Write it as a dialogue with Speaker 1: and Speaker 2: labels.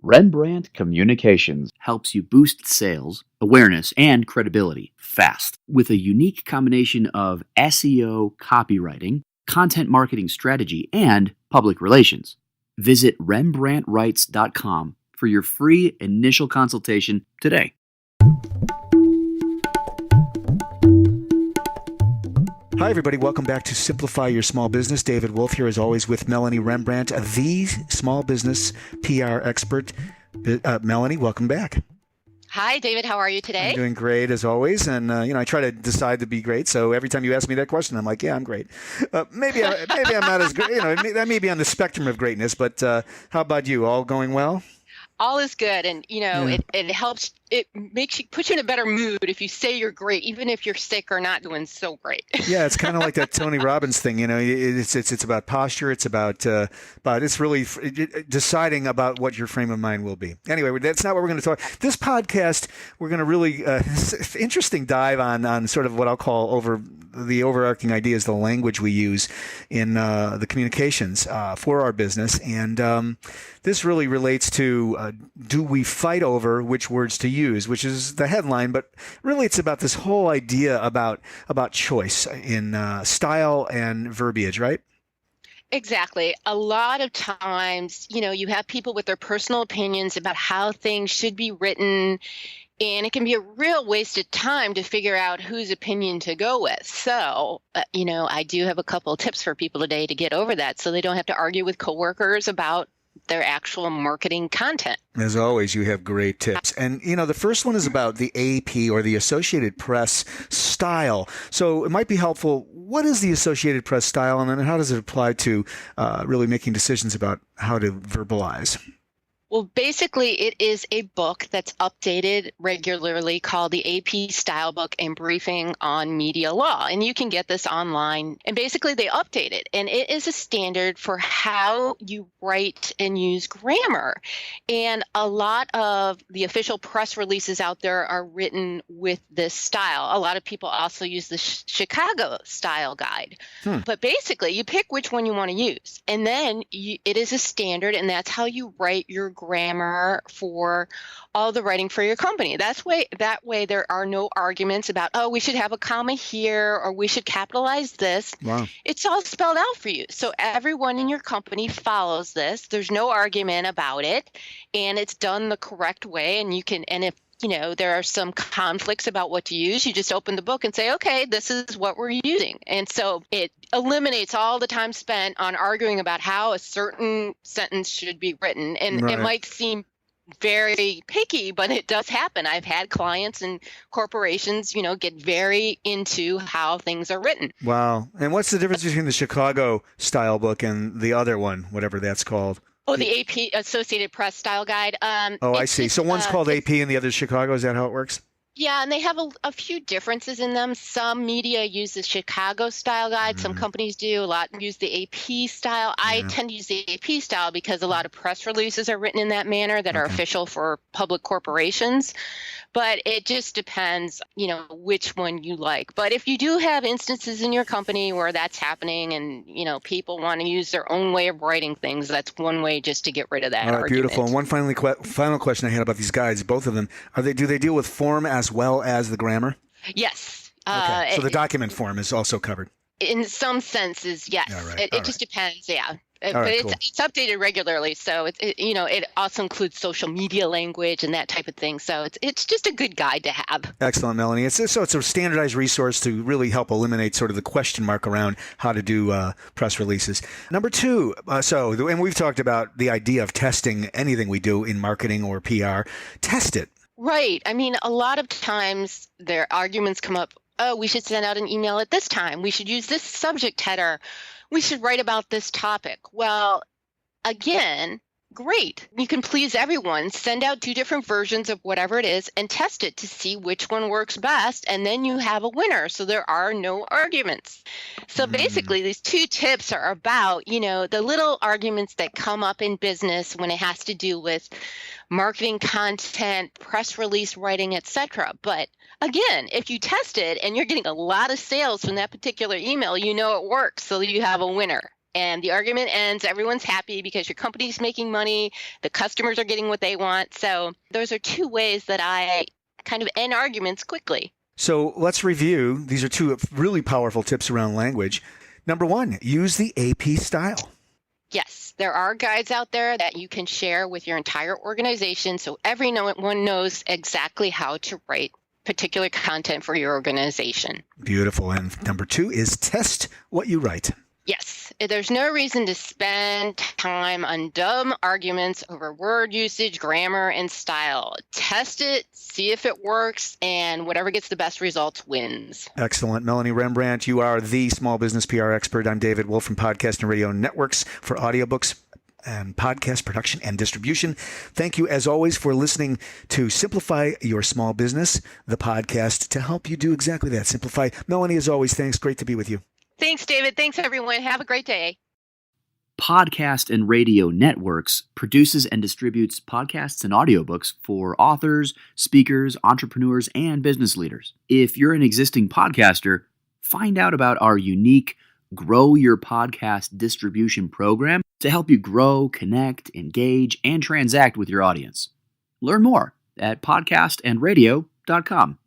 Speaker 1: Rembrandt Communications helps you boost sales, awareness, and credibility fast with a unique combination of SEO, copywriting, content marketing strategy, and public relations. Visit RembrandtWrites.com for your free initial consultation today.
Speaker 2: Hi, everybody. Welcome back to Simplify Your Small Business. David Wolf here, as always, with Melanie Rembrandt, the small business PR expert. Melanie, welcome back.
Speaker 3: Hi, David. How are you today?
Speaker 2: I'm doing great, as always. And, I try to decide to be great. So every time you ask me that question, I'm like, yeah, I'm great. Maybe I'm not as great. That may be on the spectrum of greatness. But how about you? All going well?
Speaker 3: All is good. And, it helps. It makes you put you in a better mood if you say you're great, even if you're sick or not doing so great.
Speaker 2: Yeah, it's kind of like that Tony Robbins thing. It's about posture. It's about it's really deciding about what your frame of mind will be. Anyway, that's not what we're going to talk. This podcast, we're going to really interesting dive on sort of what I'll call the overarching ideas, the language we use in the communications for our business, and this really relates to do we fight over which words to use, which is the headline, but really it's about this whole idea about choice in style and verbiage, right?
Speaker 3: Exactly. A lot of times, you have people with their personal opinions about how things should be written, and it can be a real waste of time to figure out whose opinion to go with. So, I do have a couple of tips for people today to get over that so they don't have to argue with coworkers about their actual marketing content.
Speaker 2: As always, you have great tips. And, the first one is about the AP or the Associated Press style. So it might be helpful. What is the Associated Press style, and then how does it apply to really making decisions about how to verbalize?
Speaker 3: Well, basically, it is a book that's updated regularly called the AP Style Book and Briefing on Media Law. And you can get this online. And basically, they update it. And it is a standard for how you write and use grammar. And a lot of the official press releases out there are written with this style. A lot of people also use the Chicago Style Guide. But basically, you pick which one you want to use. And then it is a standard, and that's how you write your grammar for all the writing for your company. That way there are no arguments about, we should have a comma here or we should capitalize this. Wow. It's all spelled out for you. So everyone in your company follows this. There's no argument about it, and it's done the correct way. And if there are some conflicts about what to use, you just open the book and say, okay, this is what we're using. And so it eliminates all the time spent on arguing about how a certain sentence should be written. And It might seem very picky, but it does happen. I've had clients and corporations, get very into how things are written.
Speaker 2: Wow. And what's the difference between the Chicago style book and the other one, whatever that's called?
Speaker 3: Oh, the AP Associated Press Style Guide.
Speaker 2: I see. So one's called AP and the other's Chicago. Is that how it works?
Speaker 3: Yeah, and they have a few differences in them. Some media use the Chicago Style Guide. Some companies do. A lot use the AP style. I tend to use the AP style because a lot of press releases are written in that manner that are official for public corporations. But it just depends, which one you like. But if you do have instances in your company where that's happening and, people want to use their own way of writing things, that's one way just to get rid of that argument.
Speaker 2: Beautiful. And one final question I had about these guides, both of them, do they deal with form as well as the grammar?
Speaker 3: Yes.
Speaker 2: Okay. So the document form is also covered.
Speaker 3: In some senses, yes. It just depends, yeah. But it's updated regularly, so it also includes social media language and that type of thing. So it's just a good guide to have.
Speaker 2: Excellent, Melanie. It's a standardized resource to really help eliminate sort of the question mark around how to do press releases. Number two, and we've talked about the idea of testing anything we do in marketing or PR. Test it.
Speaker 3: Right. I mean, a lot of times their arguments come up. Oh, we should send out an email at this time. We should use this subject header. We should write about this topic. Well, again, great. You can please everyone. Send out 2 different versions of whatever it is and test it to see which one works best. And then you have a winner. So there are no arguments. So basically, these 2 tips are about, the little arguments that come up in business when it has to do with marketing content, press release writing, etc. But again, if you test it and you're getting a lot of sales from that particular email, it works. So you have a winner. and the argument ends. Everyone's happy because your company's making money. The customers are getting what they want. So those are two ways that I kind of end arguments quickly.
Speaker 2: So let's review. These are two really powerful tips around language. Number one, use the AP style.
Speaker 3: Yes, there are guides out there that you can share with your entire organization so everyone knows exactly how to write particular content for your organization.
Speaker 2: Beautiful. And number two is test what you write.
Speaker 3: Yes, there's no reason to spend time on dumb arguments over word usage, grammar, and style. Test it, see if it works, and whatever gets the best results wins.
Speaker 2: Excellent. Melanie Rembrandt, you are the small business PR expert. I'm David Wolf from Podcast and Radio Networks for audiobooks and podcast production and distribution. Thank you, as always, for listening to Simplify Your Small Business, the podcast to help you do exactly that. Simplify. Melanie, as always, thanks. Great to be with you.
Speaker 3: Thanks, David. Thanks, everyone. Have a great day.
Speaker 1: Podcast and Radio Networks produces and distributes podcasts and audiobooks for authors, speakers, entrepreneurs, and business leaders. If you're an existing podcaster, find out about our unique Grow Your Podcast distribution program to help you grow, connect, engage, and transact with your audience. Learn more at podcastandradio.com.